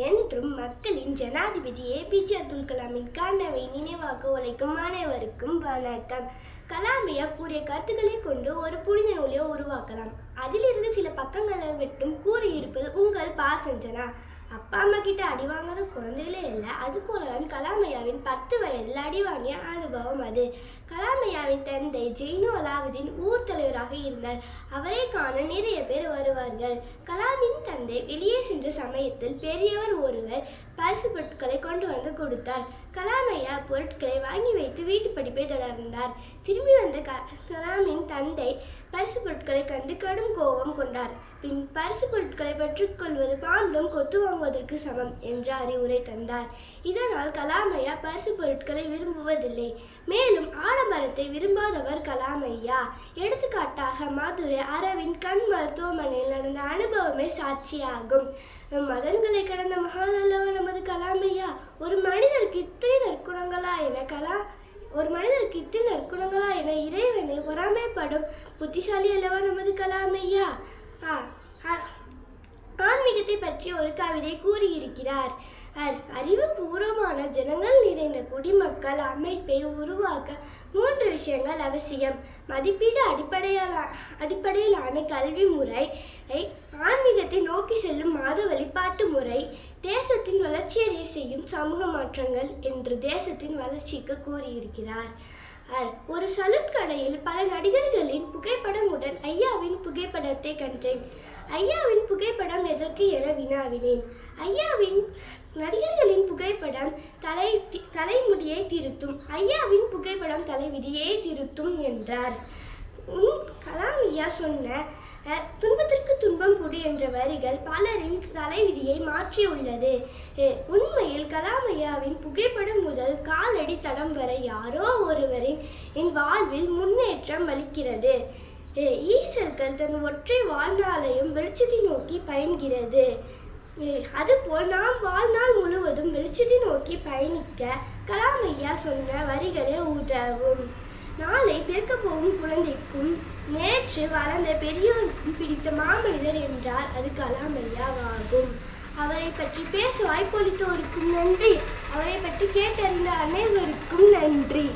என்றும் மக்களின் ஜனாதிபதி ஏபிஜே அப்துல் கலாமின் கனவை நினைவாக உழைக்கும் அனைவருக்கும் வணக்கம். கலாமையா கூறிய கருத்துக்களை கொண்டு ஒரு புனித நூலை உருவாக்கலாம். அதிலிருந்து சில பக்கங்களை மட்டும் கூறியிருப்பது உங்கள் பாசஞ்சனா. அப்பா அம்மா கிட்ட அடி வாங்காத குழந்தைகளே இல்லை. அது போலதான் கலாமையாவின் 10 வயதில் அடி வாங்கிய அனுபவம் அது. கலாமையாவின் தந்தை ஜெய்னு அலாவுதீன் ஊர் தலைவராக இருந்தார். அவரை காண நிறைய பேர் வருவார்கள். கலாமின் தந்தை வெளியே சென்ற சமயத்தில் பெரியவர் ஒருவர் பரிசு பொருட்களை கொண்டு வந்து கொடுத்தார். கலாமையா பொருட்களை வாங்கி வைத்து வீட்டு படிப்பை தொடர்ந்தார். திரும்பி வந்த கலாமின் தந்தை பரிசு பொருட்களை கண்டு கடும் கோபம் கொண்டார். பின் பரிசு பொருட்களை பெற்றுக்கொள்வது பாம்பும் கொத்து வாங்குவதற்கு சமம் என்ற அறிவுரை தந்தார். இதனால் கலாமையா பரிசு பொருட்களை விரும்புவதில்லை. மேலும் ஆடம்பரத்தை விரும்பாதவர் கலாமையா. எடுத்துக்காட்டாக மதுரை அரவிந்த் கண் மருத்துவமனையில் நடந்த அனுபவமே சாட்சியாகும். மதங்களை கடந்த மகான் அல்லவா நமது கலாமையா. ஒரு மனிதருக்கு இத்தனை நற்குணங்களா என இறைவனை பொறாமைப்படும் புத்திசாலி அல்லவா நமது கலாமையா. ஆன்மீகத்தை பற்றி ஒரு கவிதை கூறியிருக்கிறார். அறிவுபூர்வமான ஜனங்கள் நிறைந்த குடிமக்கள் அமைப்பை உருவாக்க 3 விஷயங்கள் அவசியம். மதிப்பீடு அடிப்படையிலான கல்வி முறை, ஆன்மீகத்தை நோக்கி செல்லும் மாத வழிபாட்டு முறை, தேசத்தின் வளர்ச்சியடைய செய்யும் சமூக மாற்றங்கள் என்று தேசத்தின் வளர்ச்சிக்கு கூறியிருக்கிறார். ஒரு சலூன் கடையில் பல நடிகர்களின் புகைப்படமுடன் ஐயாவின் புகைப்படத்தை கண்டேன். ஐயாவின் புகைப்படம் எதற்கு என வினாவினேன். நடிகர்களின் புகைப்படம் தலைமுடியை திருத்தும், ஐயாவின் புகைப்படம் தலைவிதியை திருத்தும் என்றார். கலாமையா சொன்ன துன்பத்திற்கு துன்பம் கொடு என்ற வரிகள் பலரின் தலைவிதியை மாற்றியுள்ளது. உண்மையில் கலாமையாவின் புகைப்படம் முதல் காலடி தடம் வரை யாரோ ஒருவரின் என் வாழ்வில் முன்னேற்றம் அளிக்கிறது. ஈசல்கள் தன் ஒற்றை வாழ்நாளையும் வெளிச்சத்தை நோக்கி பயன்கிறது. அதுபோல் நாம் வாழ்நாள் முழுவதும் வெளிச்சத்தை நோக்கி பயணிக்க கலாமையா சொன்ன வரிகளே உதவும். நாளை பிறக்க போகும் குழந்தைக்கும் நேற்று வளர்ந்த பெரியோருக்கும் பிடித்த மாமனிதர் என்றால் அது கலாமையாவாகும். அவரை பற்றி பேச வாய்ப்பளித்தோருக்கும் நன்றி. அவரை பற்றி கேட்டறிந்த அனைவருக்கும் நன்றி.